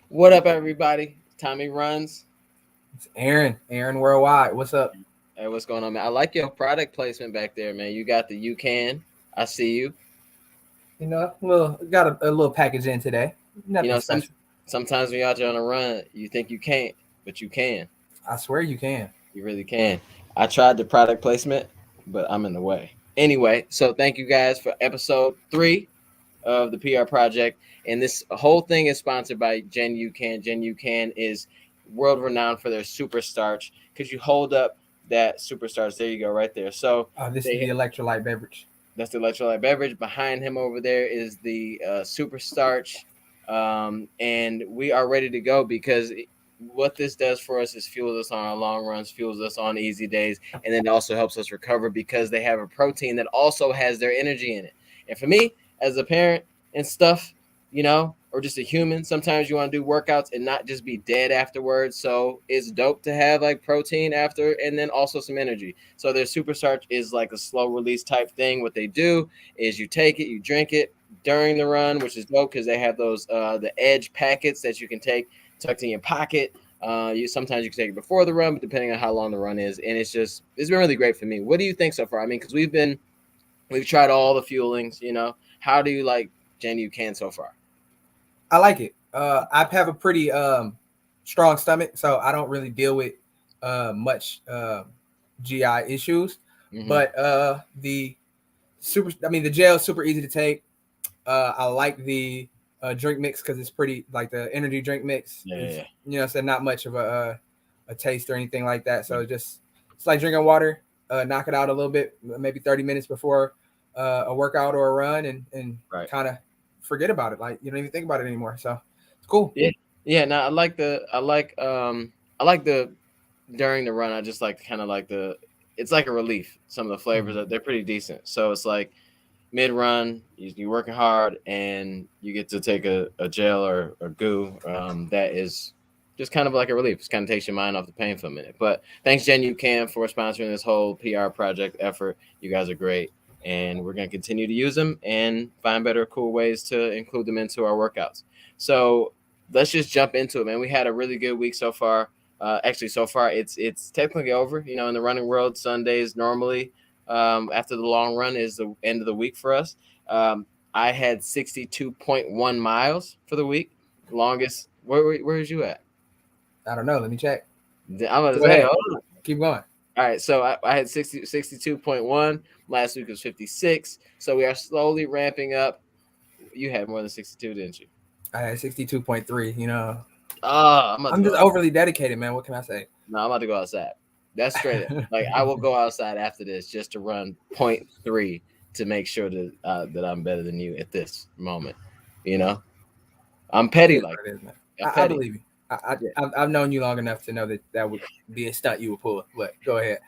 What up, everybody? Tommy runs. It's Aaron Worldwide. What's up? Hey, what's going on, man? I like your product placement back there, man. You got the you can. I see you. Got a little package in today. You Nothing know, special. sometimes when you're out there on a run, you think you can't, but you can. I swear you can. You really can. I tried the product placement, but I'm in the way. Anyway, so thank you guys for episode 3 of the PR project. And this whole thing is sponsored by Gen You Can. Gen You Can is world renowned for their super starch. Could you hold up that super starch? There you go, right there. So This is they the electrolyte beverage. that's the electrolyte beverage. Behind him over there is the super starch. And we are ready to go because what this does for us is fuels us on our long runs, fuels us on easy days, and then it also helps us recover because they have a protein that also has their energy in it. And for me, as a parent and stuff, or just a human, sometimes you want to do workouts and not just be dead afterwards. So it's dope to have like protein after and then also some energy. So their super starch is like a slow release type thing. What they do is you take it, you drink it during the run, which is dope because they have those the edge packets that you can take tucked in your pocket. You sometimes you can take it before the run, but depending on how long the run is, and it's been really great for me. What do you think so far? I mean, because we've tried all the fuelings. How do you like Gen You Can so far? I like it. I have a pretty strong stomach, so I don't really deal with much GI issues. Mm-hmm. But the gel is super easy to take. I like the drink mix because it's pretty like the energy drink mix. Yeah. So not much of a taste or anything like that. So it's like drinking water. Knock it out a little bit, maybe 30 minutes before a workout or a run, and Right. kind of forget about it. Like you don't even think about it anymore. So it's cool. Yeah. No, I like the during the run. I just like kind of like it's like a relief. Some of the flavors they're pretty decent. So it's like mid run, you're working hard, and you get to take a gel or a goo that is just kind of like a relief. It kind of takes your mind off the pain for a minute. But thanks, Jen You Can, for sponsoring this whole PR project effort. You guys are great. And we're going to continue to use them and find better, cool ways to include them into our workouts. So let's just jump into it, man. We had a really good week so far. Actually, so far it's technically over. In the running world, Sundays normally after the long run is the end of the week for us. I had 62.1 miles for the week. Longest. Where is you at? I don't know. Let me check. I'm going to Go say, ahead. hold on. Keep going. All right, so I had 62.1. Last week was 56. So we are slowly ramping up. You had more than 62, didn't you? I had 62.3. Oh, I'm just overly dedicated, man. What can I say? No, I'm about to go outside. That's straight up. Like I will go outside after this just to run 0.3 to make sure that I'm better than you at this moment. You know, I'm It petty is like what it is, man. I'm I petty. believe you. Yeah, I've known you long enough to know that would be a stunt you would pull. But go ahead.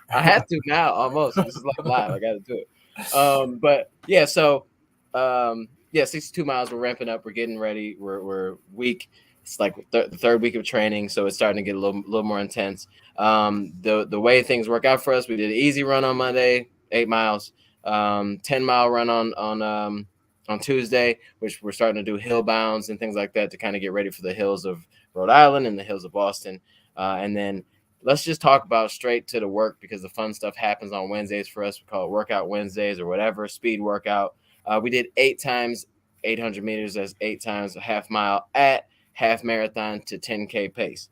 I had to now almost. This is like live. I got to do it. But yeah, so yeah, 62 miles. We're ramping up. We're getting ready. We're week. It's like the third week of training, so it's starting to get a little more intense. The way things work out for us, we did an easy run on Monday, 8 miles. 10-mile run on Tuesday, which we're starting to do hill bounds and things like that to kind of get ready for the hills of Rhode Island and the hills of Boston. And then let's just talk about straight to the work because the fun stuff happens on Wednesdays for us. We call it Workout Wednesdays or whatever, speed workout. We did 8 times 800 meters as 8 times a half mile at half marathon to 10K pace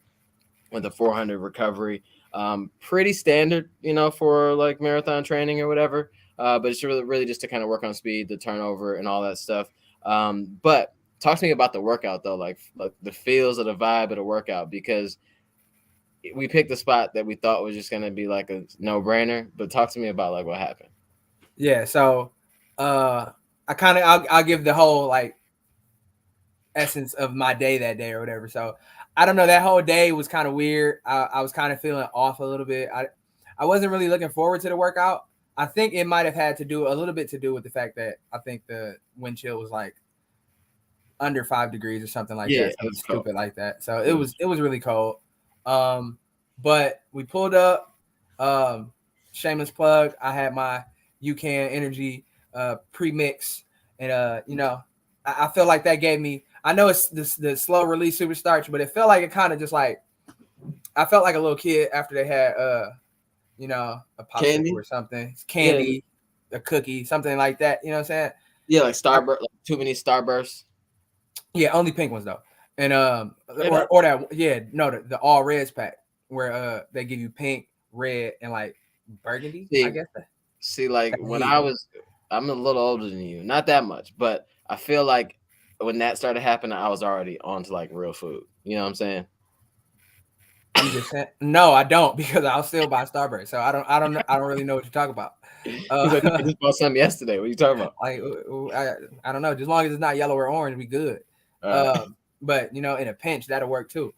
with a 400 recovery. Pretty standard, for like marathon training or whatever. But it's really just to kind of work on speed, the turnover, and all that stuff. But talk to me about the workout though, like the feels of the vibe of the workout because we picked a spot that we thought was just gonna be like a no brainer. But talk to me about like what happened. Yeah. So, I'll give the whole like essence of my day that day or whatever. So I don't know. That whole day was kind of weird. I was kind of feeling off a little bit. I wasn't really looking forward to the workout. I think it might have had to do a little bit to do with the fact that I think the wind chill was like under 5 degrees or something like Yeah, that. it Something was cold. stupid like that. So it was really cold. But we pulled up. Shameless plug. I had my UCAN energy pre-mix, and I feel like that gave me I know it's the slow release super starch, but it felt like it kind of just like I felt like a little kid after they had you know, a popsicle or something. It's candy, a cookie, something like that. You know what I'm saying? Yeah, like Starburst, like too many Starbursts. Yeah, only pink ones though. And or that the all reds pack where they give you pink, red, and like burgundy. I guess. See, like when I'm a little older than you, not that much, but I feel like when that started happening, I was already on to like real food. You know what I'm saying? You just saying no, I don't because I'll still buy Starburst. So I don't really know what you're talking about. He's like, I just bought something yesterday. What are you talking about? Like I don't know. As long as it's not yellow or orange, we good. But you know, in a pinch, that'll work too.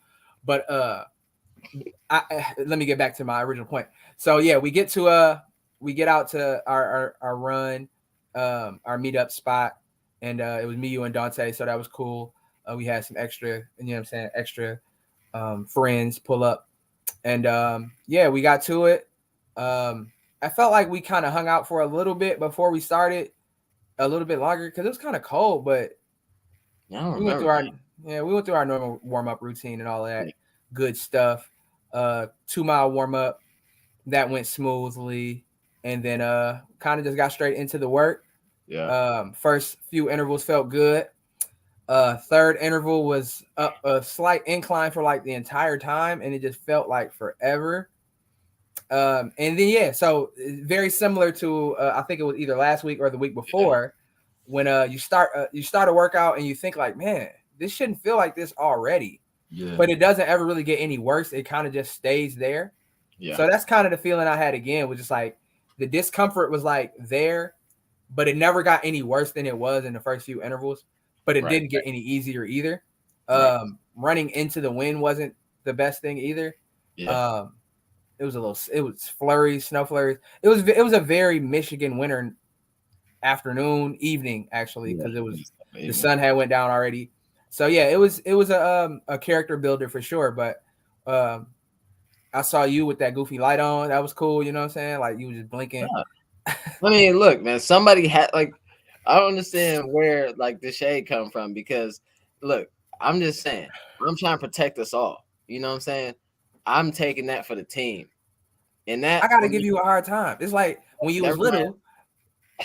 But let me get back to my original point. So yeah, we get out to our run, our meetup spot, and it was me, you, and Dante. So that was cool. We had some extra, you know what I'm saying, extra friends pull up, and yeah, we got to it. I felt like we kind of hung out for a little bit before we started, a little bit longer because it was kind of cold, but we went through our normal warm up routine and all that good stuff. 2 mile warm up that went smoothly, and then kind of just got straight into the work. Yeah. First few intervals felt good. Third interval was up a slight incline for like the entire time, and it just felt like forever. And then yeah, so very similar to I think it was either last week or the week before when you start a workout and you think like, man, this shouldn't feel like this already. Yeah. But it doesn't ever really get any worse. It kind of just stays there. Yeah. So that's kind of the feeling I had again, was just like the discomfort was like there, but it never got any worse than it was in the first few intervals. But it didn't get any easier either. Running into the wind wasn't the best thing either. Yeah. It was flurries, snow flurries. It was a very Michigan winter afternoon, evening actually, because it was the sun had went down already. So yeah, it was a character builder for sure. But I saw you with that goofy light on. That was cool. You know what I'm saying? Like you were just blinking. Yeah. I mean, look, man, somebody had like, I don't understand where like the shade come from, because look, I'm just saying, I'm trying to protect us all. You know what I'm saying? I'm taking that for the team. And that I gotta give you a hard time. It's like when you was little.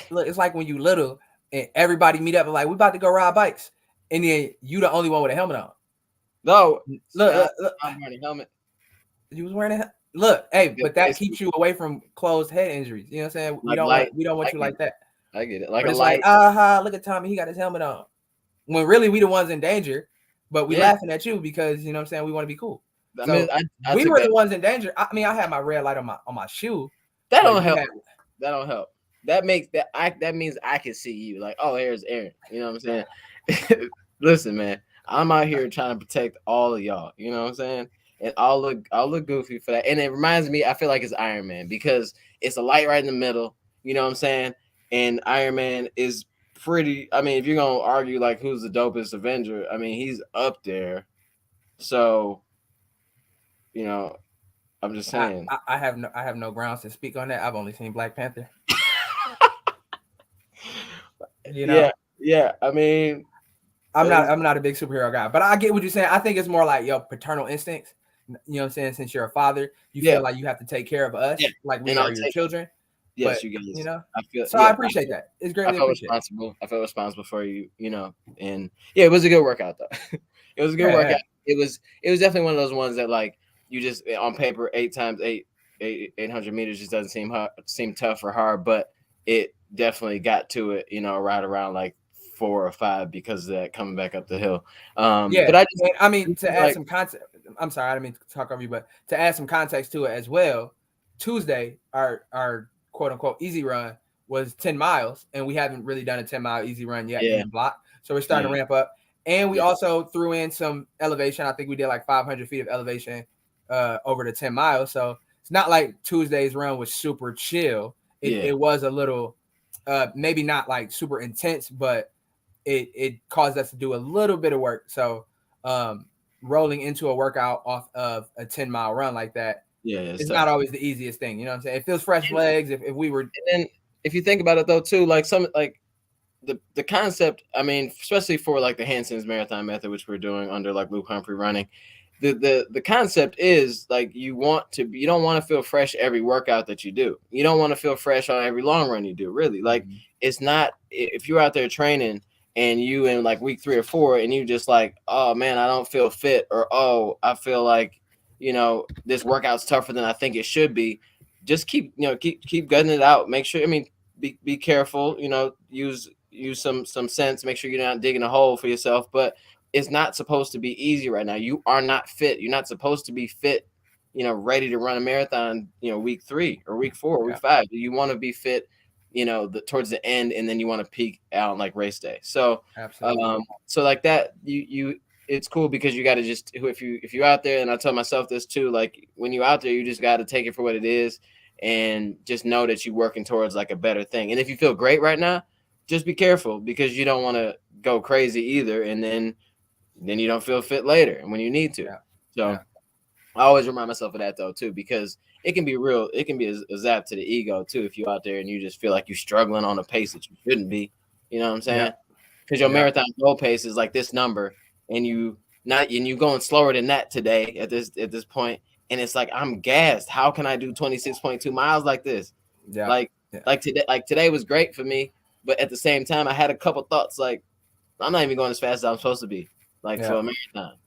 Look, it's like when you little and everybody meet up and like, we about to go ride bikes, and then you the only one with a helmet on. No, look, I'm wearing a helmet. You was wearing a look, hey, but that keeps you away from closed head injuries. You know what I'm saying? We don't want you like that. I get it. Like but it's like, look at Tommy, he got his helmet on. When really we the ones in danger, but we laughing at you because you know what I'm saying, we want to be cool. I mean, we were the ones in danger. I mean, I had my red light on my shoe. That don't help. That don't help. That makes that means I can see you. Like, oh, here's Aaron. You know what I'm saying? Listen, man, I'm out here trying to protect all of y'all. You know what I'm saying? And I'll look goofy for that. And it reminds me, I feel like it's Iron Man because it's a light right in the middle. You know what I'm saying? And Iron Man is pretty. I mean, if you're gonna argue like who's the dopest Avenger, I mean, he's up there. So, you know, I'm just saying. I have no grounds to speak on that. I've only seen Black Panther. You know? Yeah. I mean, I'm not a big superhero guy, but I get what you're saying. I think it's more like paternal instincts. You know what I'm saying? Since you're a father, you feel like you have to take care of us, like we are your children. Yes, but, you guys. You know, I feel. So I appreciate that. It's greatly appreciated. I felt responsible for you. You know, and yeah, it was a good workout though. It was a good workout. Yeah. It was definitely one of those ones that like you just on paper 800 meters just doesn't seem tough or hard, but it definitely got to it. You know, right around like 4 or 5 because of that coming back up the hill. But I mean to add some context. I'm sorry, I didn't mean to talk over you, but to add some context to it as well. Tuesday, our quote unquote easy run was 10 miles, and we haven't really done a 10-mile easy run yet in the block. So we're starting to ramp up. And we also threw in some elevation. I think we did like 500 feet of elevation over the 10 miles. So it's not like Tuesday's run was super chill. It was a little, maybe not like super intense, but it caused us to do a little bit of work. So rolling into a workout off of a 10-mile run like that, it's not always the easiest thing. You know what I'm saying? It feels fresh legs. If we were, and then if you think about it though too, like the concept, I mean, especially for like the Hanson's marathon method, which we're doing under like Luke Humphrey running, the concept is like you don't want to feel fresh every workout that you do. You don't want to feel fresh on every long run you do. Really, like it's not, if you're out there training and you in like week 3 or 4 and you just like, oh man, I don't feel fit, or oh, I feel like, this workout's tougher than I think it should be. Just keep gutting it out. Make sure, I mean, be careful, use some sense, make sure you're not digging a hole for yourself, but it's not supposed to be easy right now. You are not fit. You're not supposed to be fit, ready to run a marathon, week 3 or week 4 or week 5. You want to be fit, towards the end, and then you want to peak out on like race day. So, so like that, it's cool because you got to just, if you're out there, and I tell myself this too, like when you're out there, you just got to take it for what it is and just know that you're working towards like a better thing. And if you feel great right now, just be careful, because you don't want to go crazy either, and then you don't feel fit later when you need to. I always remind myself of that though too, because it can be a zap to the ego too if you're out there and you just feel like you're struggling on a pace that you shouldn't be. You know what I'm saying? Because your marathon goal pace is like this number, and you going slower than that today at this point, and it's like, I'm gassed. How can I do 26.2 miles like this? Like today was great for me, but at the same time I had a couple thoughts like, I'm not even going as fast as I'm supposed to be, like for a marathon.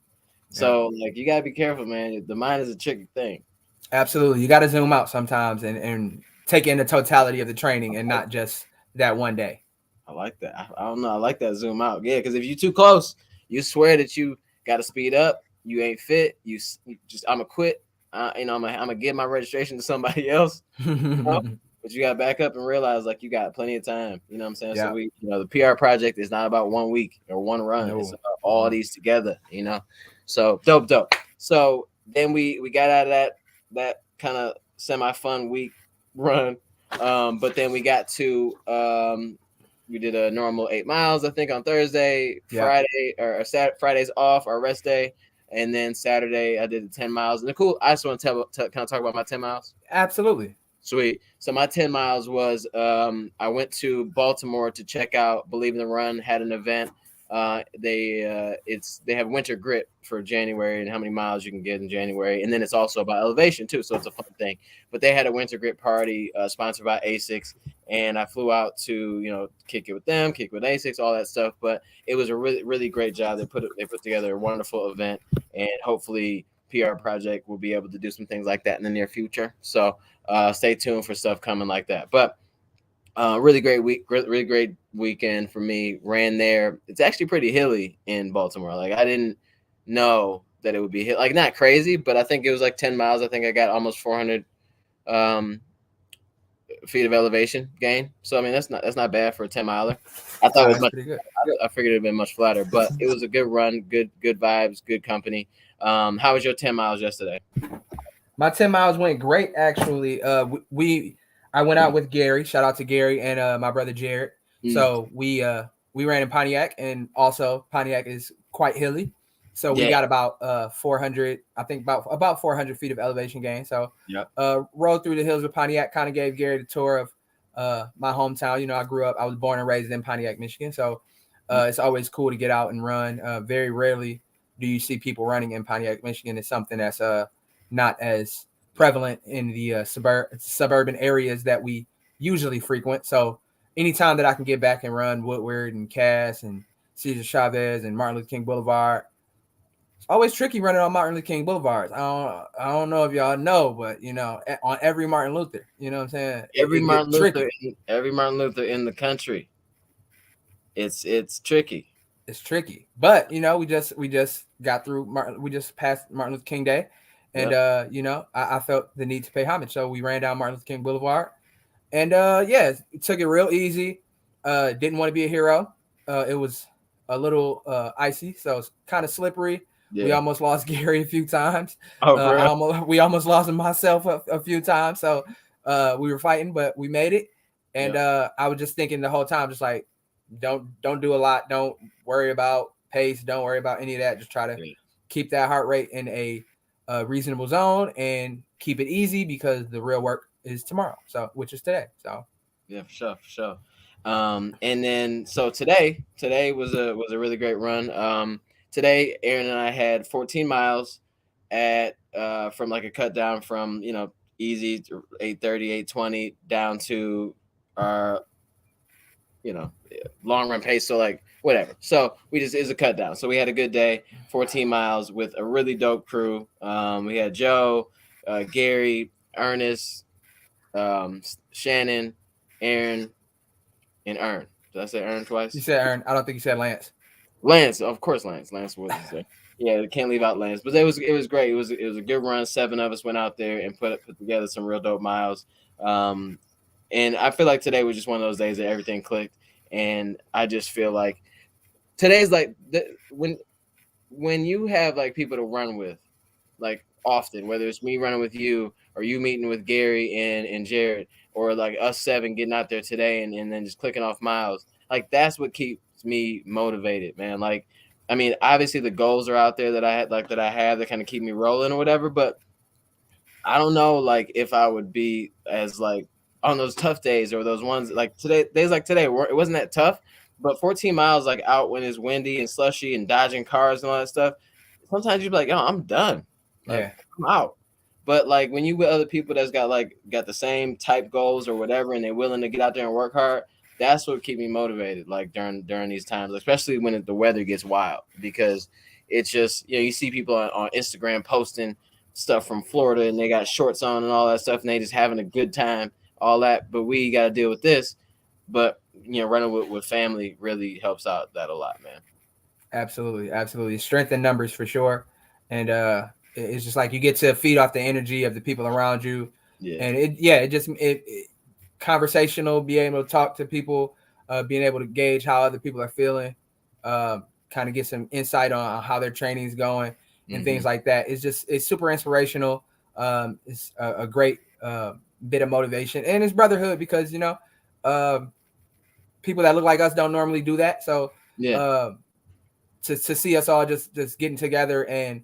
So like you gotta be careful, man. The mind is a tricky thing. Absolutely. You gotta zoom out sometimes and take in the totality of the training and not just that one day. I like that. I don't know. I like that zoom out. Yeah, because if you're too close, you swear that you got to speed up. You ain't fit. You just, I'm gonna quit. I'm gonna give my registration to somebody else. But you got to back up and realize like you got plenty of time. You know what I'm saying? So the PR project is not about 1 week or one run. It's about all these together. So dope. So then we got out of that kind of semi-fun week run, but then we got to we did a normal 8 miles, I think, on Thursday. Friday or Friday's off, our rest day, and then Saturday I did the 10 miles. And I just want to kind of talk about my 10 miles. Absolutely. Sweet. So my 10 miles was I went to Baltimore to check out Believe in the Run, had an event. They have winter grit for January and how many miles you can get in January, and then it's also about elevation too, so it's a fun thing. But they had a winter grit party sponsored by ASICS, and I flew out to kick it with them, kick with ASICS, all that stuff. But it was a really, really great job. They put together a wonderful event, and hopefully PR project will be able to do some things like that in the near future. So stay tuned for stuff coming like that. But really great week, really great weekend for me. Ran there. It's actually pretty hilly in Baltimore. Like I didn't know that it would be like not crazy, but I think it was like 10 miles. I think I got almost 400 feet of elevation gain. So I mean that's not bad for a 10 miler. I thought it was pretty good. I figured it'd been much flatter, but it was a good run, good vibes, good company. How was your 10 miles yesterday? My 10 miles went great, actually. I went out with Gary. Shout out to Gary and my brother Jared. So we ran in Pontiac, and also Pontiac is quite hilly. So we got about 400, I think about 400 feet of elevation gain. So rode through the hills of Pontiac, kind of gave Gary the tour of my hometown. I was born and raised in Pontiac, Michigan. So it's always cool to get out and run. Very rarely do you see people running in Pontiac, Michigan. It's something that's not as prevalent in the suburban areas that we usually frequent. So anytime that I can get back and run Woodward and Cass and Cesar Chavez and Martin Luther King Boulevard, it's always tricky running on Martin Luther King Boulevard. I don't know if y'all know, but on every Martin Luther, you know what I'm saying? Every Martin Luther in the country. It's tricky. It's tricky, but we just got through we just passed Martin Luther King Day, and I felt the need to pay homage, so we ran down Martin Luther King Boulevard, and took it real easy. Didn't want to be a hero. It was a little icy, so it's kind of slippery. We almost lost Gary a few times. We almost lost him myself a few times. So we were fighting, but we made it. And I was just thinking the whole time, just like, don't do a lot. Don't worry about pace. Don't worry about any of that. Just try to keep that heart rate in a reasonable zone and keep it easy, because the real work is tomorrow. So, which is today. So yeah, for sure. And then so today was a really great run. Today Aaron and I had 14 miles at from like a cut down from easy to 8:30, 8:20 down to our long run pace. So like whatever. So we just is a cut down. So we had a good day, 14 miles with a really dope crew. We had Joe, Gary, Ernest, Shannon, Aaron, and Ern. Did I say Ern twice? You said Aaron. I don't think you said Lance. Lance, of course, Lance. Lance was there. Yeah, can't leave out Lance. But it was great. It was a good run. 7 of us went out there and put together some real dope miles. And I feel like today was just one of those days that everything clicked. And I just feel like today's like when you have like people to run with, like often, whether it's me running with you or you meeting with Gary and Jared, or like us 7 getting out there today and then just clicking off miles. Like that's what keeps me motivated, man. Like, I mean, obviously the goals are out there that I have that kind of keep me rolling or whatever, but I don't know like if I would be as like on those tough days or those ones like today, days like today, it wasn't that tough, but 14 miles like out when it's windy and slushy and dodging cars and all that stuff, sometimes you'd be like, I'm done. Like, Yeah. I'm out. But like when you with other people that's got the same type goals or whatever, and they're willing to get out there and work hard, that's what keep me motivated. Like during these times, especially when the weather gets wild, because it's just you see people on Instagram posting stuff from Florida and they got shorts on and all that stuff, and they just having a good time, all that. But we got to deal with this. But running with family really helps out that a lot, man. Absolutely. Strength in numbers for sure. And it's just like you get to feed off the energy of the people around you. Yeah. And it conversational, being able to talk to people, being able to gauge how other people are feeling, kind of get some insight on how their training is going and things like that. It's super inspirational. It's a great bit of motivation, and it's brotherhood because people that look like us don't normally do that. So yeah. To see us all just getting together and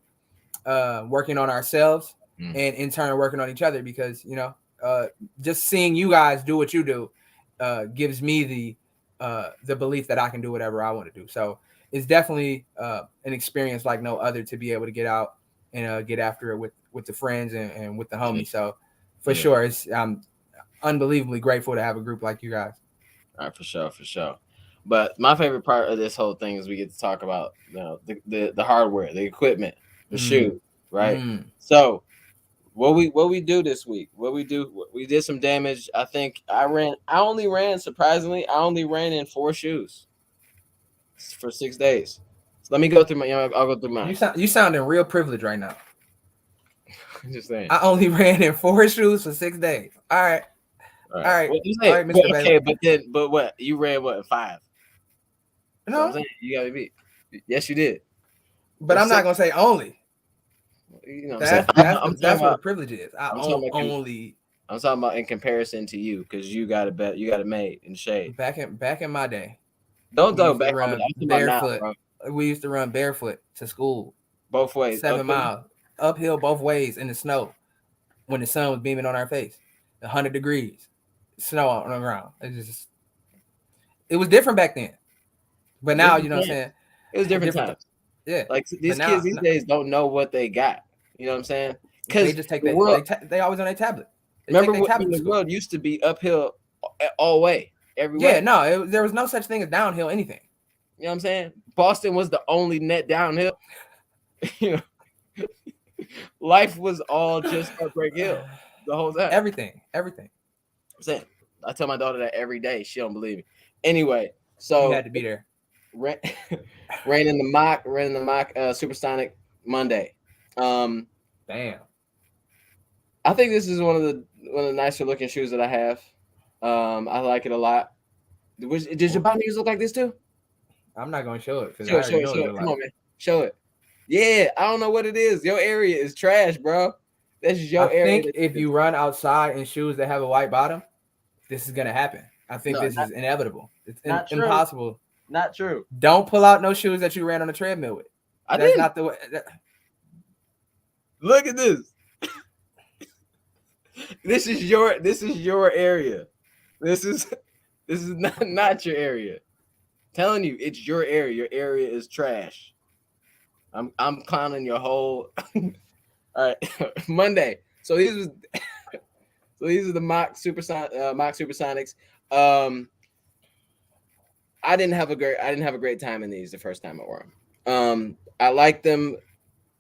working on ourselves and in turn working on each other, because just seeing you guys do what you do gives me the belief that I can do whatever I want to do. So it's definitely an experience like no other to be able to get out and get after it with the friends and with the homies. So for sure, I'm unbelievably grateful to have a group like you guys. All right, for sure. But my favorite part of this whole thing is we get to talk about the hardware, the equipment, the shoe, right? So what we do this week? We did some damage. I think I only ran in 4 shoes for 6 days. So let me go through I'll go through mine. You sounding real privileged right now. I'm just saying. I only ran in 4 shoes for 6 days. All right. All right, Mr. Okay, but what you ran? What 5? No, so I'm saying you got to beat. Yes, you did. But I'm not gonna say only. That's what a privilege is. I'm talking about in comparison to you, because you got it made in shade. Back in my day. Don't go back. Barefoot. We used to run barefoot to school. Both ways. 7 miles uphill both ways in the snow when the sun was beaming on our face. 100 degrees, snow on the ground. It was different back then. But now, you know what I'm saying? It was different times. Yeah. Like these kids these days don't know what they got. You know what I'm saying? Because they just take the world. They always on their tablet. Remember when the world used to be uphill all way, every way? Yeah, no, there was no such thing as downhill anything. You know what I'm saying? Boston was the only net downhill. Life was all just Heartbreak Hill the whole time. Everything. I'm saying, I tell my daughter that every day. She don't believe me. Anyway, so you had to be there. Ran in the mock Supersonic Monday. Damn. I think this is one of the nicer looking shoes that I have. I like it a lot. Did your bottom look like this too? I'm not gonna show it because show it. Come on, man. Show it. Yeah, I don't know what it is. Your area is trash, bro. That's your area. I think if you run outside in shoes that have a white bottom, this is gonna happen. I think this is inevitable. It's impossible. Not true. Don't pull out no shoes that you ran on a treadmill with. That's not the way. Look at this. This is your area. This This is not your area. Telling you, it's your area. Your area is trash. I'm clowning your whole. All right, Monday. So these are the mock supersonics. Um, I didn't have a great time in these the first time I wore them. I like them.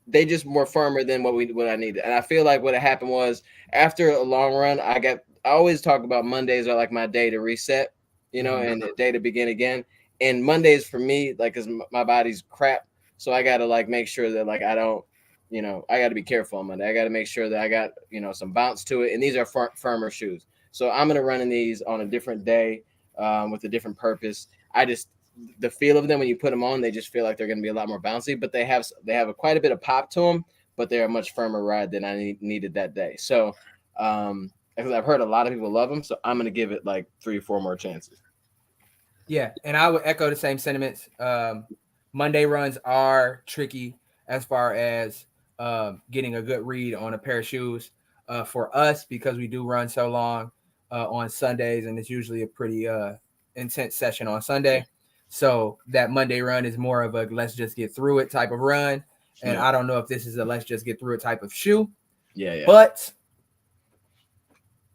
They just more firmer than what I needed, and I feel like what happened was after a long run, I always talk about Mondays are like my day to reset, and the day to begin again. And Mondays for me, like, cause my body's crap, so I gotta like make sure that like I don't, I gotta be careful on Monday. I gotta make sure that I got some bounce to it, and these are firmer shoes. So I'm gonna run in these on a different day, with a different purpose. I just the feel of them when you put them on, they just feel like they're going to be a lot more bouncy, but they have quite a bit of pop to them, but they're a much firmer ride than I needed that day. So, because I've heard a lot of people love them, so I'm going to give it like 3 or 4 more chances. Yeah, and I would echo the same sentiments. Monday runs are tricky as far as getting a good read on a pair of shoes for us because we do run so long on Sundays, and it's usually a pretty intense session on Sunday. So that Monday run is more of a let's just get through it type of run. And I don't know if this is a let's just get through it type of shoe. Yeah. But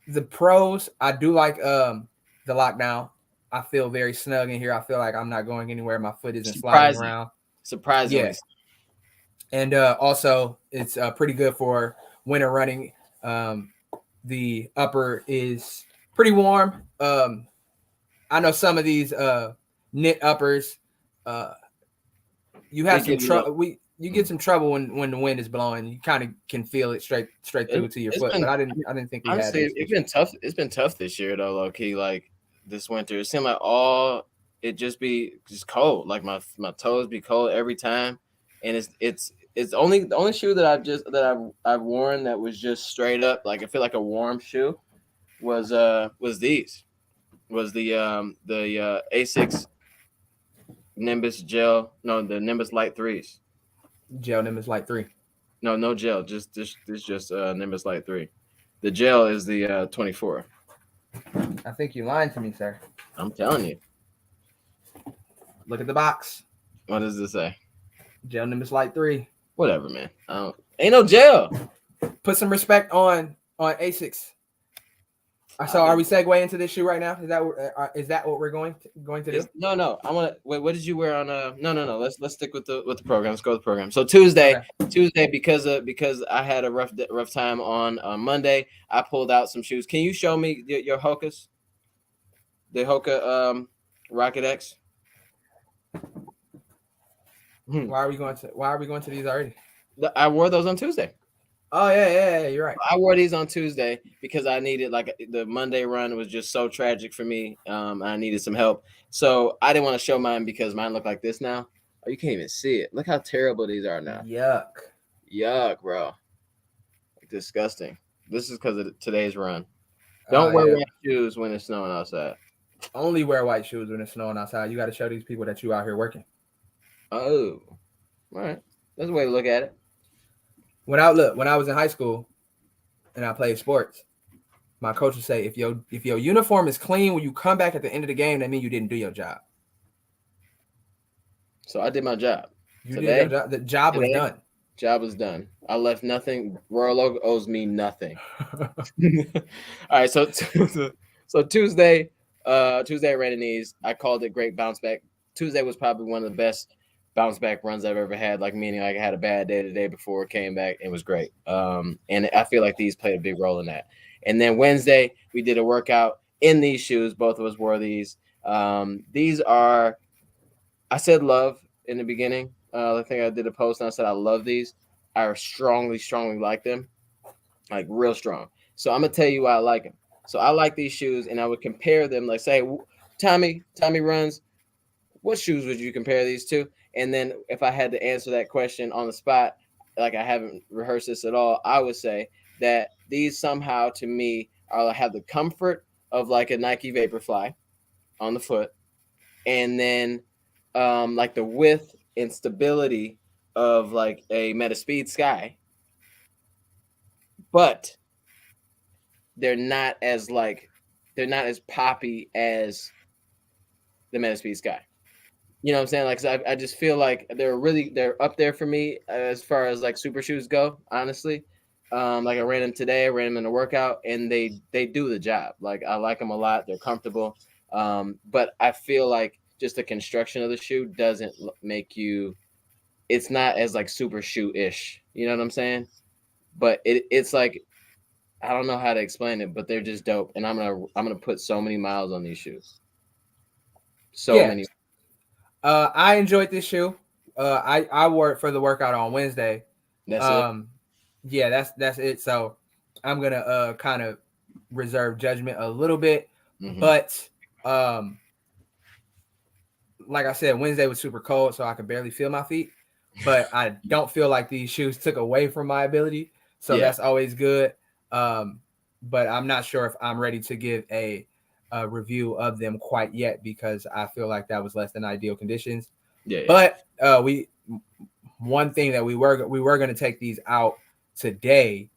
the pros, I do like the lockdown. I feel very snug in here. I feel like I'm not going anywhere. My foot isn't sliding around. Surprisingly. Yeah. And also, it's pretty good for winter running. The upper is pretty warm. I know some of these knit uppers, you have some trouble. You get some trouble when the wind is blowing. You kind of can feel it straight through to your foot. But I didn't think we honestly, had. It's been tough. It's been tough this year though, low key. Like this winter, it seemed like it just be just cold. Like my toes be cold every time, and it's the only shoe that I've worn that was just straight up like I feel like a warm shoe was the Asics Nimbus gel. No, the Nimbus Light 3s. Gel Nimbus Light 3. No gel. Just Nimbus Light 3. The gel is the 24. I think you lying to me, sir. I'm telling you. Look at the box. What does this say? Gel Nimbus Light 3. Whatever, man. Ain't no gel. Put some respect on Asics. So are we segueing into this shoe right now? Is that what we're going to do? No. I want to wait. What did you wear on? No. Let's stick with the program. Let's go with the program. So Tuesday, because I had a rough time on Monday, I pulled out some shoes. Can you show me your Hokas? The Hoka Rocket X. Why are we going to these already? I wore those on Tuesday. Oh yeah, you're right. I wore these on Tuesday because I needed the Monday run was just so tragic for me. I needed some help, so I didn't want to show mine because mine look like this now. Oh, you can't even see it. Look how terrible these are now. Yuck, bro. Like, disgusting. This is because of today's run. Don't wear white shoes when it's snowing outside. Only wear white shoes when it's snowing outside. You got to show these people that you out here working. Oh, all right. That's a way to look at it. When I was in high school and I played sports, my coach would say, if your uniform is clean when you come back at the end of the game, that means you didn't do your job. So I did my job. You did your job. The job was done. Job was done. I left nothing. Royal Oak owes me nothing. All right. So Tuesday I ran in these. I called it great bounce back. Tuesday was probably one of the best bounce back runs I've ever had, like meaning like I had a bad day the day before, came back, it was great. And I feel like these played a big role in that. And then Wednesday, we did a workout in these shoes. Both of us wore these. These are, I said love in the beginning. I think I did a post and I said I love these. I strongly like them, like real strong. So I'm going to tell you why I like them. So I like these shoes, and I would compare them, like say, Tommy runs, what shoes would you compare these to? And then if I had to answer that question on the spot, like I haven't rehearsed this at all, I would say that these somehow to me have the comfort of like a Nike Vaporfly on the foot, and then like the width and stability of like a Metaspeed Sky, but they're not as poppy as the Metaspeed Sky. You know what I'm saying? Like, 'cause I just feel like they're up there for me as far as like super shoes go. Honestly, like I ran them today. I ran them in a workout, and they do the job. Like I like them a lot. They're comfortable. But I feel like just the construction of the shoe doesn't make you. It's not as like super shoe ish. You know what I'm saying? But it's like I don't know how to explain it, but they're just dope. And I'm gonna put so many miles on these shoes. So Yeah. many. I enjoyed this shoe. I wore it for the workout on Wednesday. That's it. Yeah, that's it. So I'm gonna kind of reserve judgment a little bit, but like I said, Wednesday was super cold, so I could barely feel my feet. But I don't feel like these shoes took away from my ability, so that's always good. But I'm not sure if I'm ready to give a review of them quite yet because I feel like that was less than ideal conditions. Yeah. But one thing that we were going to take these out today,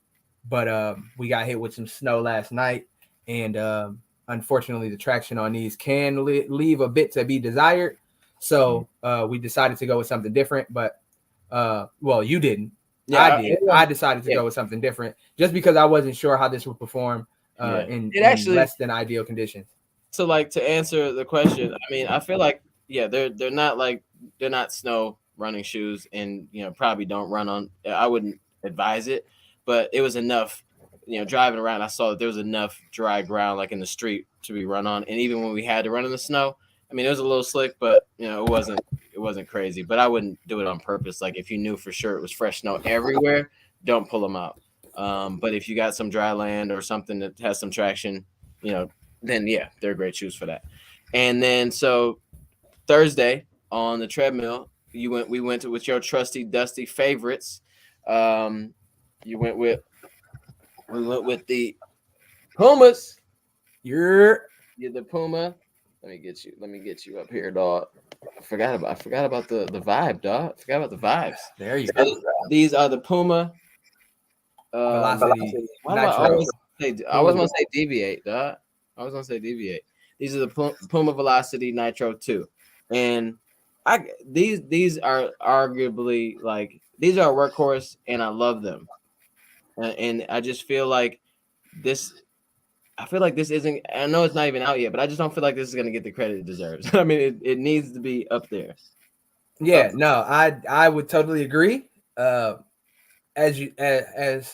but we got hit with some snow last night, and unfortunately the traction on these can leave a bit to be desired. So we decided to go with something different. But well, you didn't. Yeah, I did. I decided to go with something different just because I wasn't sure how this would perform in less than ideal conditions. So, like, to answer the question, I mean, I feel like they're not snow running shoes, and probably don't run on. I wouldn't advise it, but it was enough. Driving around, I saw that there was enough dry ground, like in the street, to be run on. And even when we had to run in the snow, I mean, it was a little slick, but it wasn't crazy. But I wouldn't do it on purpose. Like if you knew for sure it was fresh snow everywhere, don't pull them out. But if you got some dry land or something that has some traction, then yeah, they're great shoes for that. And then so Thursday on the treadmill, we went with your trusty dusty favorites. You went with We went with the Pumas. You're the Puma. Let me get you up here, dog. I forgot about the vibe, dog. I forgot about the vibes. There you go. These are the Puma. Velocity. Why do I always want to say deviate, dog. I was gonna say deviate. These are the Puma Velocity Nitro 2. And these are arguably these are a workhorse, and I love them. And I just feel like this isn't. I know it's not even out yet, but I just don't feel like this is gonna get the credit it deserves. I mean, it needs to be up there. Yeah, no, I would totally agree. As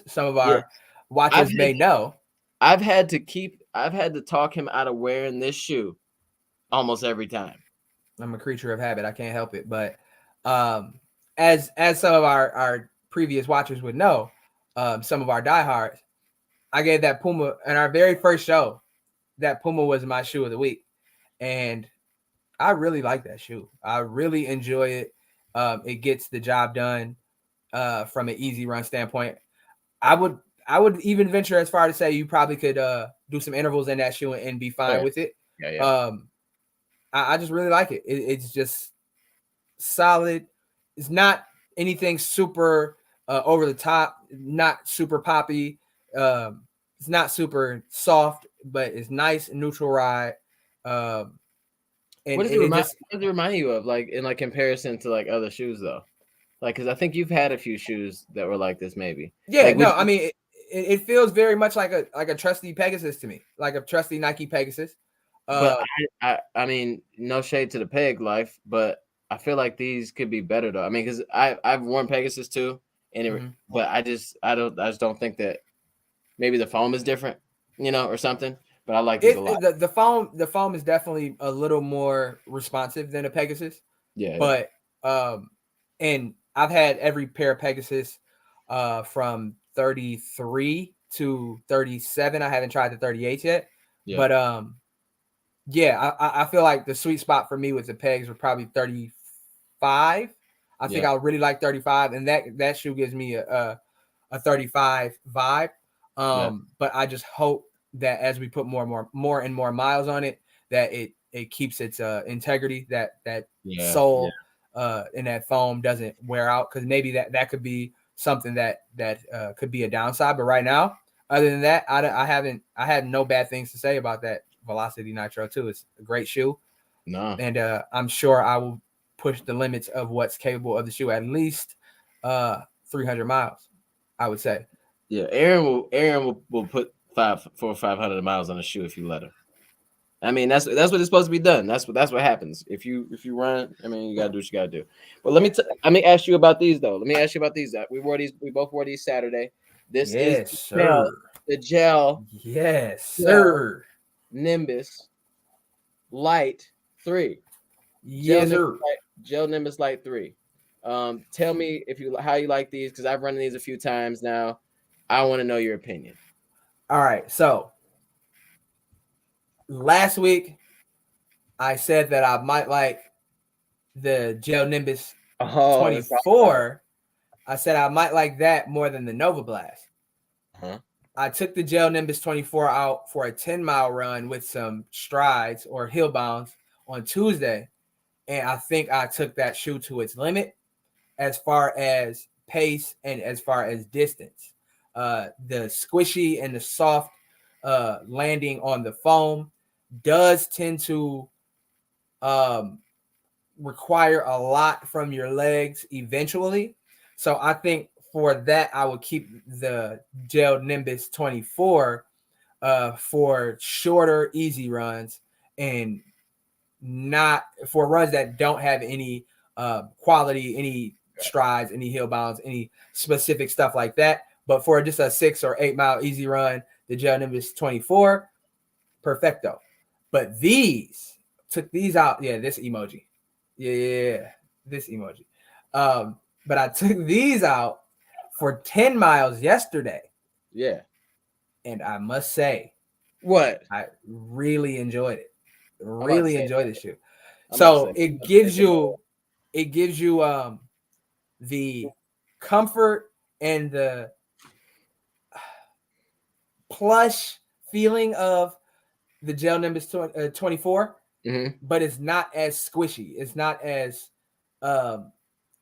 some of our watchers may know, I've had to talk him out of wearing this shoe almost every time. I'm a creature of habit. I can't help it. But as some of our previous watchers would know, some of our diehards, I gave that Puma in our very first show. That Puma was my shoe of the week, and I really like that shoe. I really enjoy it. It gets the job done from an easy run standpoint. I would even venture as far to say you probably could do some intervals in that shoe and be fine with it. Yeah. I just really like it. It's just solid. It's not anything super over the top, not super poppy. It's not super soft, but it's nice and neutral ride. And what does it remind you of, like in comparison to other shoes though? Because I think you've had a few shoes that were like this, maybe. Yeah, I mean, it feels very much like a trusty Pegasus to me, like a trusty Nike Pegasus. But I mean, no shade to the Peg life, but I feel like these could be better though. I mean, because I've worn Pegasus too, and but I just don't think that maybe the foam is different, or something. But I like these a lot. The foam is definitely a little more responsive than a Pegasus. Yeah. But and I've had every pair of Pegasus from 33 to 37. I haven't tried the 38 yet. Yeah. But yeah, I feel like the sweet spot for me with the pegs were probably 35. I think I really like 35, and that shoe gives me a 35 vibe. But I just hope that as we put more and more miles on it, that it keeps its integrity, that sole and that foam doesn't wear out, because maybe that could be something that could be a downside. But right now, other than that, I had no bad things to say about that Velocity Nitro 2. It's a great shoe. No. And I'm sure I will push the limits of what's capable of the shoe at least 300 miles, I would say. Yeah, Aaron will put 500 miles on a shoe if you let him. I mean, that's what it's supposed to be done. That's what happens if you run. I mean, you gotta do what you gotta do. But let me ask you about these though. Let me ask you about these. We wore these. We both wore these Saturday. This is Yes, sir. the gel Yes, sir. Nimbus Light 3. Yes, sir. Gel Nimbus Light 3. Tell me how you like these because I've run these a few times now. I want to know your opinion. All right, so last week I said that I might like the Gel Nimbus 24. I said I might like that more than the Nova Blast. Uh-huh. I took the Gel Nimbus 24 out for a 10-mile run with some strides or hill bounds on Tuesday, and I think I took that shoe to its limit as far as pace and as far as distance. The squishy and the soft landing on the foam does tend to require a lot from your legs eventually. So I think for that, I would keep the Gel Nimbus 24 for shorter, easy runs and not for runs that don't have any quality, any strides, any hill bounds, any specific stuff like that. But for just a 6 or 8 mile easy run, the Gel Nimbus 24, perfecto. But took these out. Yeah, this emoji. Yeah, this emoji. But I took these out for 10 miles yesterday. Yeah. And I must say, what? I really enjoyed it. Really enjoyed the shoe. So it gives you the comfort and the plush feeling of the Gel Nimbus 24, but it's not as squishy. It's not as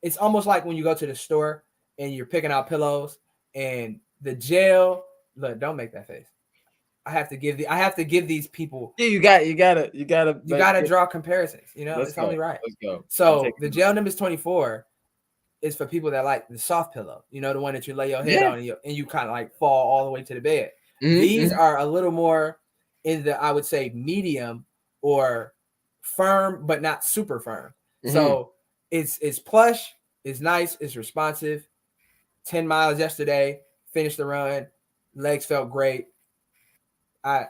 it's almost like when you go to the store and you're picking out pillows and the gel. Look, don't make that face. I have to give these people. Yeah, you gotta draw comparisons. You know, it's only right. Let's go. So the Gel Nimbus 24 is for people that like the soft pillow. You know, the one that you lay your head on and you kind of like fall all the way to the bed. These are a little more in the, I would say, medium or firm, but not super firm. So it's plush, it's nice, it's responsive. 10 miles yesterday, finished the run, legs felt great. I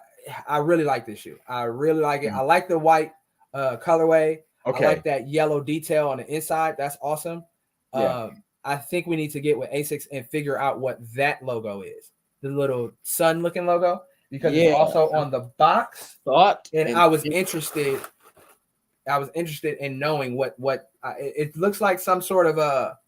really like this shoe. I really like it. I like the white colorway. Okay. I like that yellow detail on the inside. That's awesome. Yeah. I think we need to get with ASICS and figure out what that logo is. The little sun looking logo, because it's also on the box. I was interested in knowing what it looks like. Some sort of a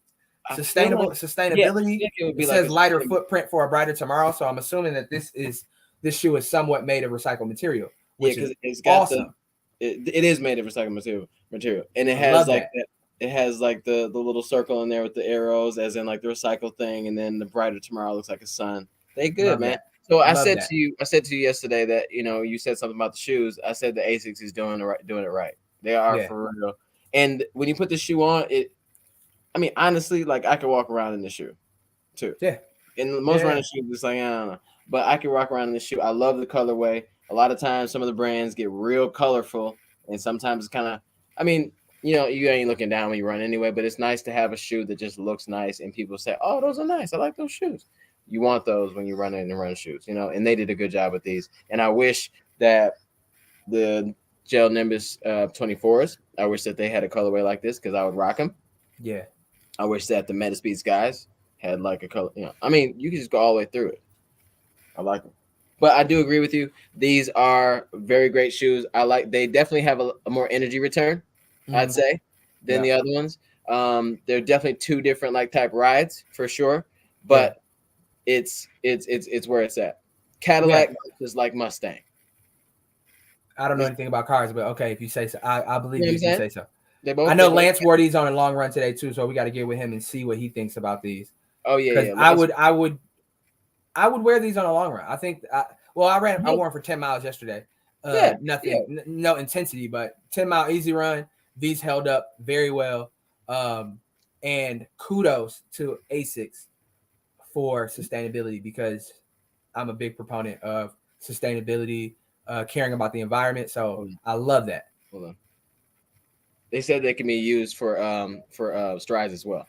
sustainability. It says lighter footprint for a brighter tomorrow. So I'm assuming that this shoe is somewhat made of recycled material, which is it's got awesome. It is made of recycled material, and it has like that. It has like the little circle in there with the arrows, as in like the recycled thing, and then the brighter tomorrow looks like a sun. They good, man. So I said to you yesterday that you said something about the shoes. I said the ASICS is doing it right. They are for real. And when you put the shoe on, I mean, honestly, like I could walk around in the shoe, too. Yeah. And most running shoes, it's like I don't know, but I can walk around in the shoe. I love the colorway. A lot of times, some of the brands get real colorful, and sometimes it's kind of. I mean, you ain't looking down when you run anyway, but it's nice to have a shoe that just looks nice, and people say, "Oh, those are nice. I like those shoes." You want those when you're running and run shoes, and they did a good job with these. And I wish that the Gel Nimbus 24s, I wish that they had a colorway like this because I would rock them. Yeah. I wish that the Metaspeeds guys had like a color. I mean, you can just go all the way through it. I like them. But I do agree with you. These are very great shoes. They definitely have a more energy return, I'd say, than the other ones. They're definitely two different like type rides for sure. But it's where it's at. Cadillac is like Mustang. I don't know anything about cars, but okay, if you say so, I believe you if you say so. I know Lance wore these on a long run today too, so we got to get with him and see what he thinks about these. Oh yeah. I would wear these on a long run. I think. I wore them for 10 miles yesterday. nothing, no intensity, but 10-mile easy run. These held up very well. And kudos to ASICS for sustainability, because I'm a big proponent of sustainability, caring about the environment. So I love that. Hold on. They said they can be used for strides as well.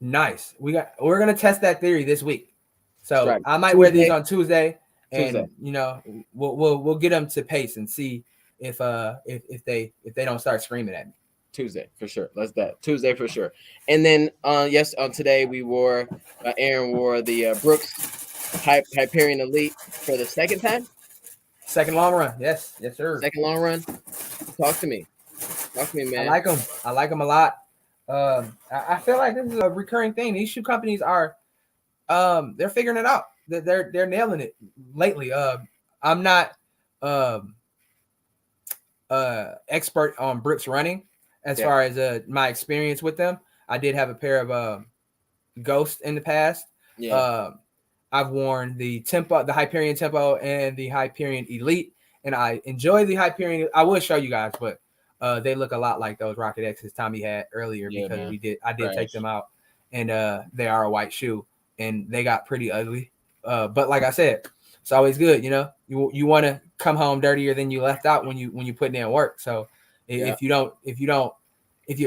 Nice. We're gonna test that theory this week. So Stride. I might wear these on Tuesday, and Tuesday. you know, we'll get them to pace and see if they don't start screaming at me. Tuesday for sure. Let's that Tuesday for sure. And then on today we wore Aaron wore the Brooks Hyperion Elite for the second time. Second long run. Yes, sir. Second long run. Talk to me, man. I like them a lot. I feel like this is a recurring thing. These shoe companies are, they're figuring it out. They're nailing it lately. I'm not expert on Brooks running as far as my experience with them. I did have a pair of Ghost in the past. Yeah. I've worn the Hyperion Tempo and the Hyperion Elite, and I enjoy the Hyperion. I will show you guys, but they look a lot like those Rocket X's Tommy had earlier, because I did take them out, and they are a white shoe, and they got pretty ugly. But like I said, it's always good, you know. You want to come home dirtier than you left out when you put in work. So if your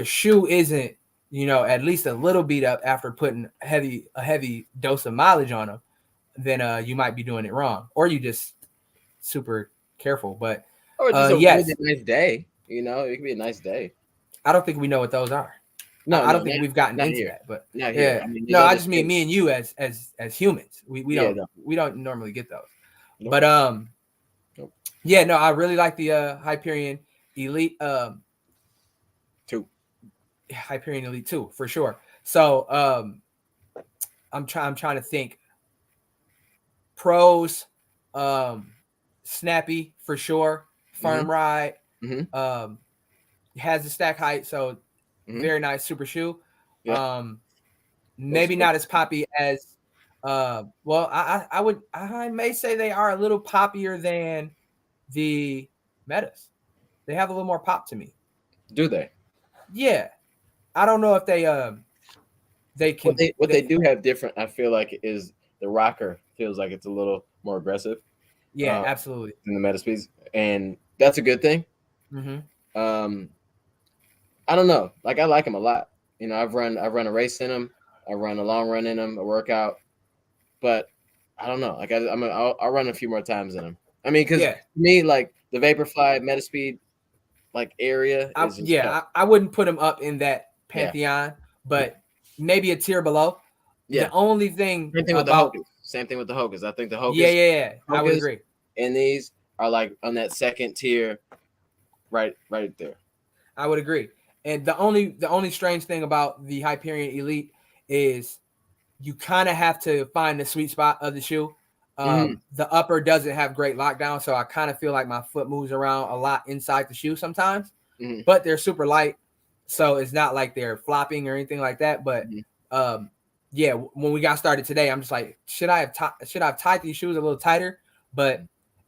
shoe isn't, you know, at least a little beat up after putting a heavy dose of mileage on them, then you might be doing it wrong, or you just super careful. But or just a really nice day. You know, it could be a nice day. I don't think we know what those are. No, I don't think we've gotten into that. But yeah, I mean, I just mean me and you as humans. We don't normally get those. Nope. But I really like the Hyperion Elite 2. Hyperion Elite 2 for sure. So I'm trying to think. Pros, snappy for sure. Firm ride. Mm-hmm. Has the stack height, so very nice super shoe. Yeah. Maybe not as poppy as I may say they are a little poppier than the Metas. They have a little more pop to me. Do they? Yeah. I don't know if they can. What they do have different, I feel like, is the rocker feels like it's a little more aggressive. Yeah, absolutely. In the Meta Speeds, and that's a good thing. Mm-hmm. I don't know. Like, I like them a lot. You know, I've run a race in them. I run a long run in them, a workout. But I don't know. Like, I'll run a few more times in them. I mean, because to me, like, the Vaporfly Meta Speed like area. I wouldn't put them up in that pantheon, but maybe a tier below. Yeah. The only thing same thing with the Hokas. I think the Hokas. Yeah. I would agree. And these are like on that second tier, right there. I would agree. And the only strange thing about the Hyperion Elite is you kind of have to find the sweet spot of the shoe. The upper doesn't have great lockdown, so I kind of feel like my foot moves around a lot inside the shoe sometimes. But they're super light, so it's not like they're flopping or anything like that. But when we got started today, I'm just like, should I have tied these shoes a little tighter? But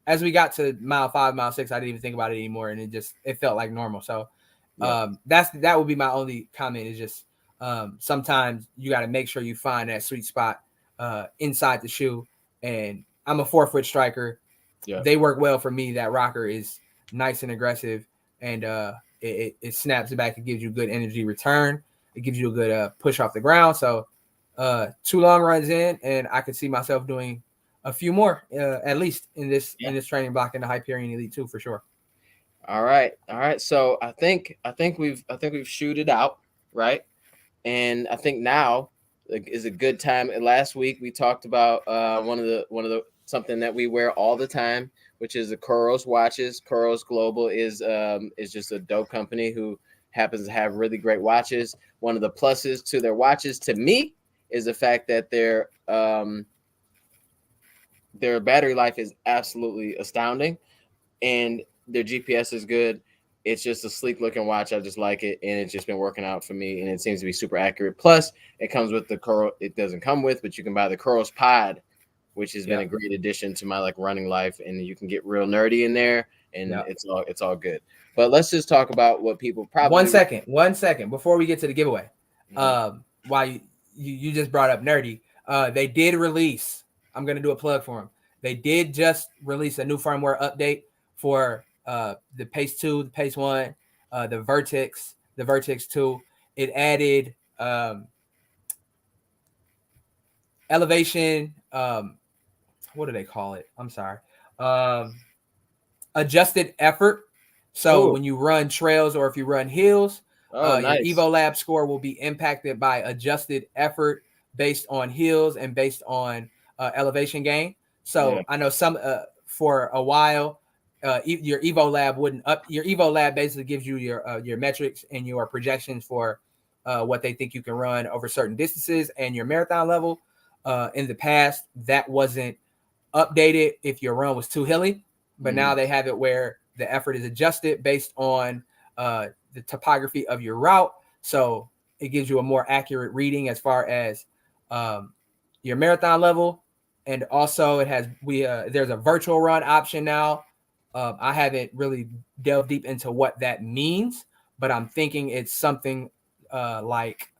as we got to mile 5, mile 6, I didn't even think about it anymore, and it felt like normal. So that would be my only comment, is just sometimes you got to make sure you find that sweet spot inside the shoe. And I'm a 4-foot striker. Yeah. They work well for me. That rocker is nice and aggressive, and it snaps back. It gives you good energy return. It gives you a good push off the ground. So 2 long runs in, and I could see myself doing a few more at least in this training block in the Hyperion Elite 2 for sure. All right. So I think we've shooted out, right? And I think now is a good time. Last week we talked about one of the something that we wear all the time, which is the Kuros watches. Kuros Global is just a dope company who happens to have really great watches. One of the pluses to their watches to me is the fact that their battery life is absolutely astounding, and their GPS is good. It's just a sleek looking watch. I just like it, and it's just been working out for me, and it seems to be super accurate. Plus, it comes with the Kuros. It doesn't come with, but you can buy the Kuros Pod, which has been a great addition to my like running life, and you can get real nerdy in there. and Yeah. it's all good. But let's just talk about what people probably. 1 second before we get to the giveaway. Mhm. Why you just brought up nerdy? They did release. I'm gonna do a plug for them. They did just release a new firmware update for the Pace 2, the Pace 1, the Vertex 2. It added elevation. What do they call it? I'm sorry. Adjusted effort. So Oh, when you run trails or if you run hills, oh, your nice. Evo Lab score will be impacted by adjusted effort based on hills and based on elevation gain. Yeah. So I know some for a while, your Evo Lab wouldn't up. Your Evo Lab basically gives you your metrics and your projections for what they think you can run over certain distances and your marathon level. In the past, that wasn't updated if your run was too hilly, but now they have it where the effort is adjusted based on the topography of your route. So it gives you a more accurate reading as far as your marathon level. And also it has there's a virtual run option now. I haven't really delved deep into what that means, but I'm thinking it's something like,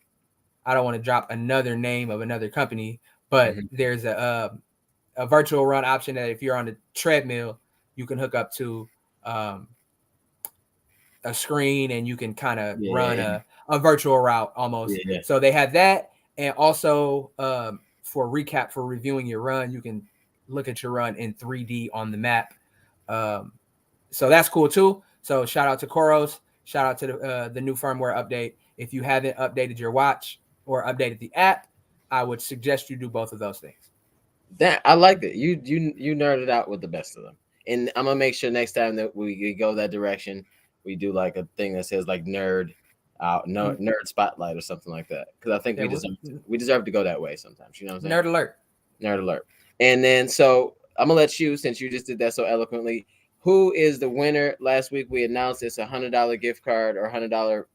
I don't want to drop another name of another company, but there's a virtual run option that if you're on the treadmill, you can hook up to a screen and you can kind of run a virtual route almost. Yeah. So they have that. And also for recap, for reviewing your run, you can look at your run in 3D on the map. So that's cool too. So shout out to Koros. Shout out to the new firmware update. If you haven't updated your watch or updated the app, I would suggest you do both of those things. That I like that. You nerded out with the best of them. And I'm gonna make sure next time that we go that direction, we do like a thing that says like nerd out, no nerd spotlight or something like that. Because I think Yeah, we deserve to go that way sometimes. You know what I'm saying? nerd alert. Nerd alert. And then so I'm gonna let you, since you just did that so eloquently, who is the winner? Last week we announced it's $100 gift card or $100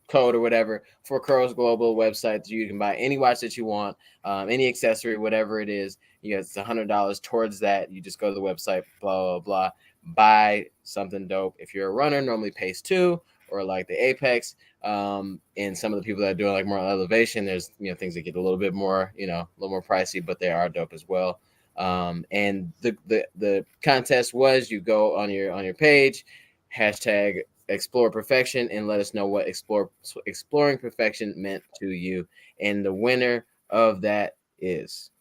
code or whatever for Curls Global website. You can buy any watch that you want, any accessory, whatever it is. You get $100 towards that. You just go to the website, blah blah blah, buy something dope. If you're a runner, normally Pace 2 or like the Apex. And some of the people that are doing like more elevation, there's things that get a little bit more, a little more pricey, but they are dope as well. And the contest was, you go on your page, hashtag explore perfection, and let us know what exploring perfection meant to you. And the winner of that is.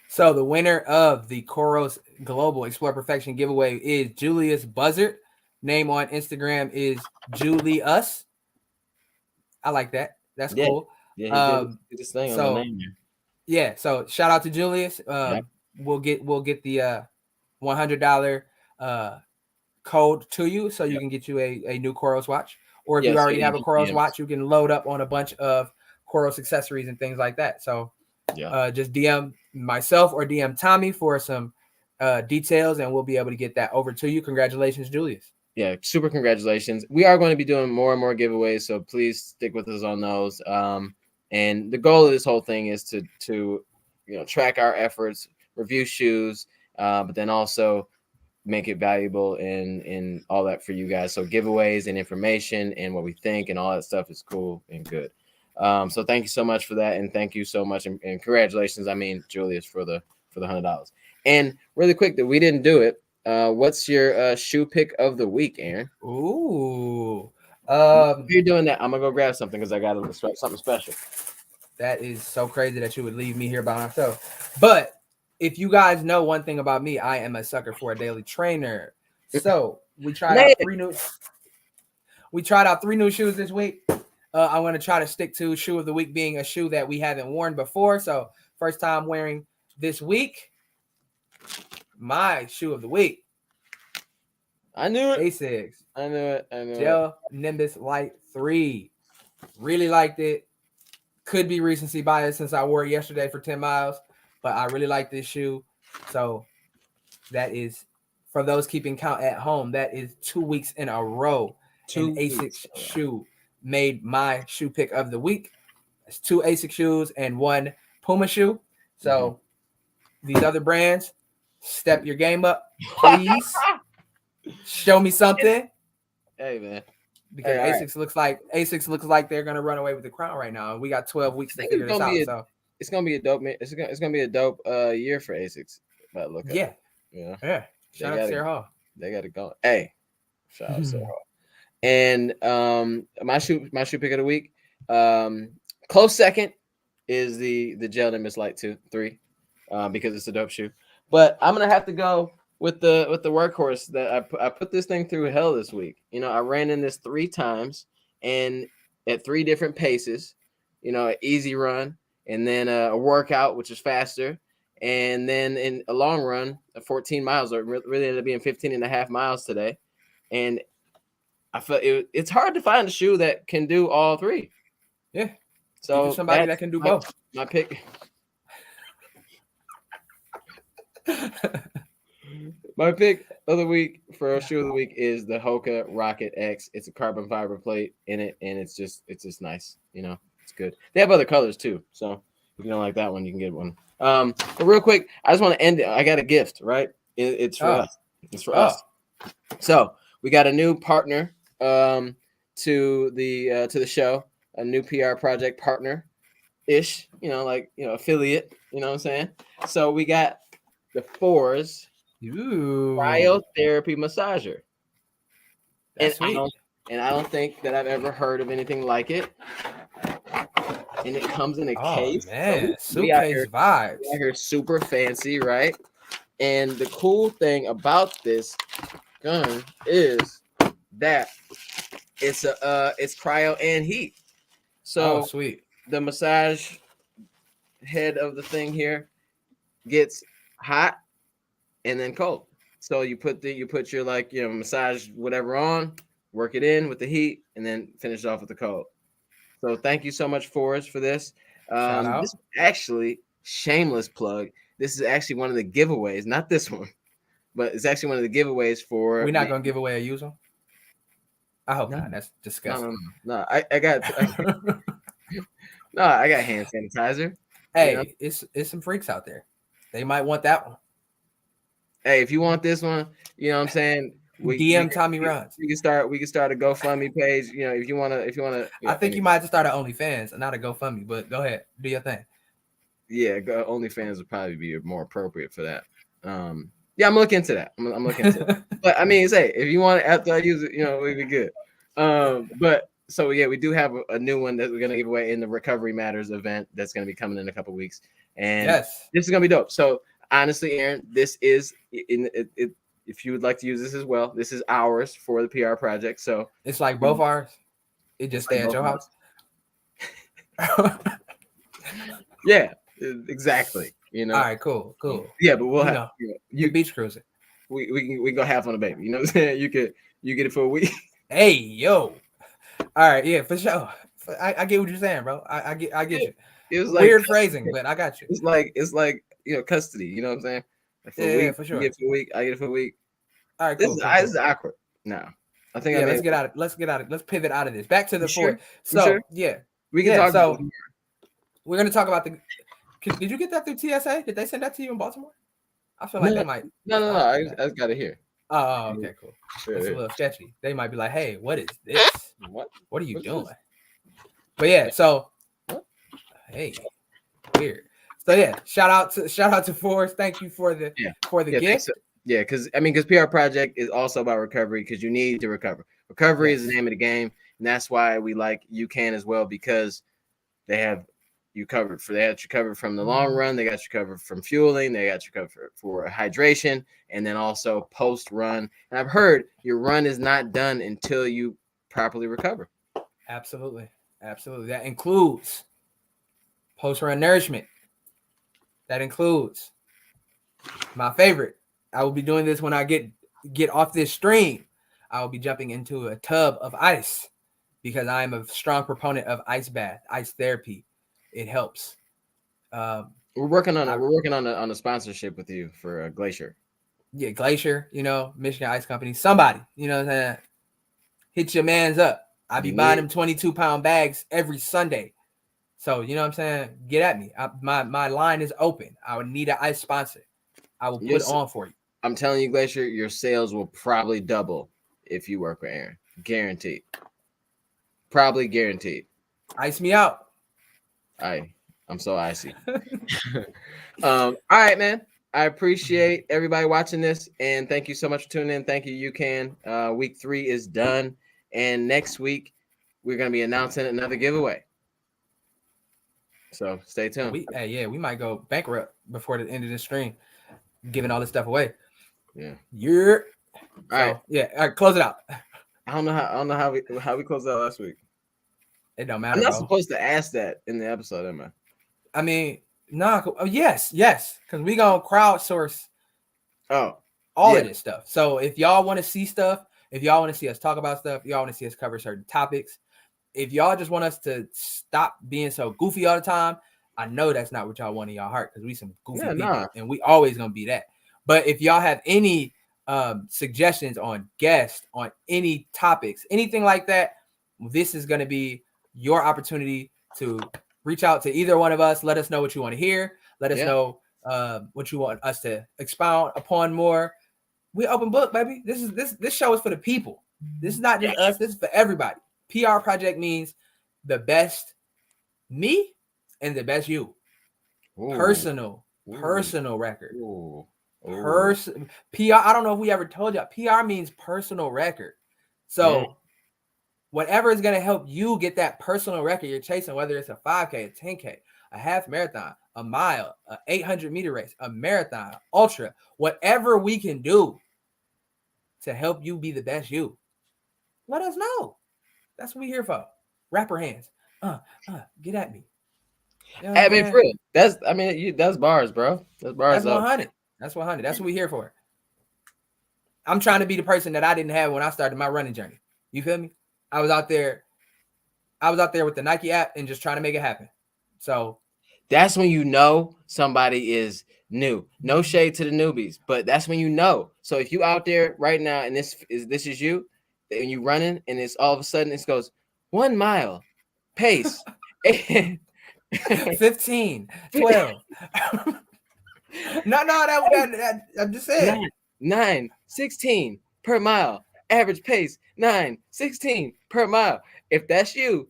So the winner of the Koros Global Explore Perfection giveaway is Julius Buzzard. Name on Instagram is Julius. I like that. That's cool. Yeah, he did this thing on the name here. Yeah, so shout out to Julius. Yep. We'll get the $100 code to you, so you can get you a new Koros watch. Or if you already have a Koros watch, you can load up on a bunch of Koros accessories and things like that. So just DM myself or DM Tommy for some details, and we'll be able to get that over to you. Congratulations, Julius. Yeah, super congratulations. We are going to be doing more and more giveaways, so please stick with us on those. And the goal of this whole thing is to track our efforts, review shoes, but then also make it valuable and all that for you guys. So giveaways and information and what we think and all that stuff is cool and good. So thank you so much for that, and thank you so much and congratulations. I mean, Julius, for the $100. And really quick, that we didn't do it. What's your shoe pick of the week, Aaron? Ooh. If you're doing that, I'm gonna go grab something because I got something special. That is so crazy that you would leave me here by myself. But if you guys know one thing about me, I am a sucker for a daily trainer. So we tried out three new shoes this week. I'm going to try to stick to shoe of the week being a shoe that we haven't worn before. So first time wearing this week. My shoe of the week. I knew it. Asics. I knew it. Gel Nimbus Light 3. Really liked it. Could be recency bias since I wore it yesterday for 10 miles, but I really like this shoe. So that is, for those keeping count at home, that is 2 weeks in a row. An Asics shoe made my shoe pick of the week. It's 2 Asics shoes and 1 Puma shoe. So these other brands, step your game up, please. Show me something. Hey man, Because hey, Asics looks like they're gonna run away with the crown right now. We got 12 weeks to figure this out. So it's gonna be a dope. It's gonna be a dope year for Asics. But look, yeah, yeah. Shout out to Sarah Hall. They got to go. Hey, shout out Sarah Hall. And my shoe pick of the week. Close second is the gel Nimbus Light 3, because it's a dope shoe. But I'm gonna have to go with the workhorse that I put this thing through hell this week. You know, I ran in this 3 times and at 3 different paces. You know, an easy run and then a workout, which is faster. And then in a long run, 14 miles, or really ended up being 15 and a half miles today. And I felt it's hard to find a shoe that can do all 3. Yeah. So somebody that can do both. My pick. My pick of the week for a shoe of the week is the Hoka Rocket X. It's a carbon fiber plate in it, and it's just nice. You know, it's good. They have other colors too, so if you don't like that one, you can get one. But real quick, I just want to end it. I got a gift, right? It's for us. It's for us. So we got a new partner to the show, a new PR project partner ish, affiliate, you know what I'm saying? So we got the Fours Cryo-Therapy massager. That's sweet. I don't think that I've ever heard of anything like it. And it comes in a case. Man, suitcase vibes. We out here super fancy, right? And the cool thing about this gun is that it's cryo and heat. So sweet. The massage head of the thing here gets hot and then cold. So you put your massage whatever on, work it in with the heat, and then finish it off with the cold. So thank you so much, Forrest, for this. Shout out. This actually, shameless plug. This is actually one of the giveaways, not this one, but it's actually one of the giveaways for. We're not gonna give away a user. I hope not. That's disgusting. No. I got I got hand sanitizer. Hey, it's some freaks out there. They might want that one. Hey, if you want this one, you know what I'm saying. DM Tommy Runs. We can start a GoFundMe page. You know, if you wanna. I think you might have to start an OnlyFans, not a GoFundMe. But go ahead, do your thing. Yeah, OnlyFans would probably be more appropriate for that. Yeah, I'm looking into that. I'm looking into it. But I mean, if you want it after I use it, it'd be good. But so yeah, we do have a new one that we're gonna give away in the Recovery Matters event that's gonna be coming in a couple weeks, and this is gonna be dope. So honestly, Aaron, this is if you would like to use this as well, this is ours for the PR project. So it's like both ours. It just stay at your house. Yeah, exactly. All right, cool. Yeah, but we'll have you beach cruising. We can go half on a baby. You know what I'm saying? You get it for a week. Hey, yo. All right, yeah, for sure. I get what you're saying, bro. I get you. It was weird phrasing, but I got you. It's like custody. You know what I'm saying? Yeah, for sure. You get it for a week. I get it for a week. All right, cool. This is awkward. No, I think. Yeah, let's get out of it. Let's pivot out of this. Back to the Ford. So sure? Yeah, we can talk. So we're gonna talk about Did you get that through TSA? Did they send that to you in Baltimore? I feel like they might. No. I just got it here. Oh, okay, cool. Sure, it's a little sketchy. They might be like, "Hey, what is this? What are you doing?" This? But yeah, so hey, weird. So yeah, shout out to Forrest. Thank you for the gift. So. Yeah, because PR Project is also about recovery, because you need to recover. Recovery is the name of the game, and that's why we like UCAN as well, because they have you covered. They got you covered from the long run. They got you covered from fueling. They got you covered for hydration, and then also post run. And I've heard your run is not done until you properly recover. Absolutely. That includes post run nourishment. That includes my favorite. I will be doing this when I get off this stream. I will be jumping into a tub of ice, because I am a strong proponent of ice bath, ice therapy. It helps. We're working on a sponsorship with you for a Glacier. Yeah, Glacier. Michigan Ice Company. Somebody, hit your man's up. I be buying them 22-pound bags every Sunday. So you know what I'm saying? Get at me. My line is open. I would need an ice sponsor. I will put it on for you. I'm telling you, Glacier, your sales will probably double if you work with Aaron. Guaranteed. Probably guaranteed. Ice me out. I'm so icy. All right, man. I appreciate everybody watching this, and thank you so much for tuning in. Thank you, you can. Week 3 is done, and next week we're gonna be announcing another giveaway. So stay tuned. We might go bankrupt before the end of this stream, giving all this stuff away. Yeah. All right. Yeah. All right. Close it out. I don't know how we closed out last week. It don't matter. I'm not supposed to ask that in the episode, am I? I mean, no. Oh, yes, because we gonna crowdsource. All of this stuff. So if y'all want to see stuff, if y'all want to see us talk about stuff, y'all want to see us cover certain topics. If y'all just want us to stop being so goofy all the time, I know that's not what y'all want in y'all heart because we some goofy people, and we always gonna be that. But if y'all have any suggestions on guests, on any topics, anything like that, this is gonna be your opportunity to reach out to either one of us. Let us know what you want to hear. Let us know what you want us to expound upon more. We open book, baby. This show is for the people. This is not just us. This is for everybody. PR project means the best me and the best you. Ooh. Personal record. Ooh. PR. I don't know if we ever told you. PR means personal record. So whatever is going to help you get that personal record you're chasing, whether it's a 5K, a 10K, a half marathon, a mile, a 800-meter race, a marathon, ultra, whatever we can do to help you be the best you, let us know. That's what we're here for. Rapper hands. Get at me. You know for real. That's bars, bro. That's bars. That's 100. That's 100. That's what we're here for. I'm trying to be the person that I didn't have when I started my running journey. You feel me? I was out there with the Nike app and just trying to make it happen. So that's when you know somebody is new. No shade to the newbies, but that's when you know. So if you out there right now and this is you, and you running, and it's all of a sudden it goes 1 mile pace 15 12 no that I'm just saying 9 16 per mile average pace 9 16 per mile. If that's you,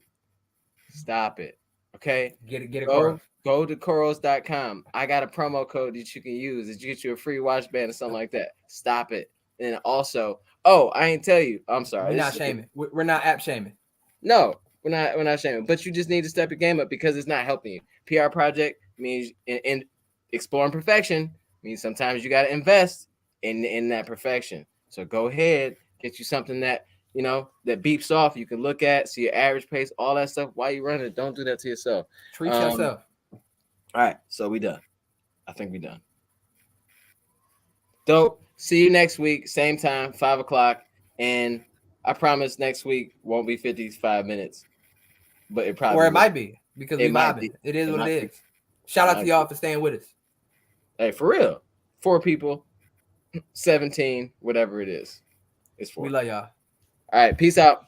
stop it. Okay, get it. Go to Coros.com. I got a promo code that you can use that you get you a free watch band or something like that. Stop it. And also, I ain't tell you. I'm sorry. We're not shaming. We're not app shaming. No, we're not shaming. But you just need to step your game up because it's not helping you. PR project means in exploring perfection means sometimes you got to invest in that perfection. So go ahead, get you something that that beeps off. You can look at, see your average pace, all that stuff while you run it. Don't do that to yourself. Treat yourself. All right, so we done. I think we done. Dope. See you next week, same time, 5:00. And I promise next week won't be 55 minutes, but it probably might be because we mobbing. It is what it is. Shout out to y'all for staying with us. Hey, for real. 4 people, 17, whatever it is. It's 4. We love y'all. All right, peace out.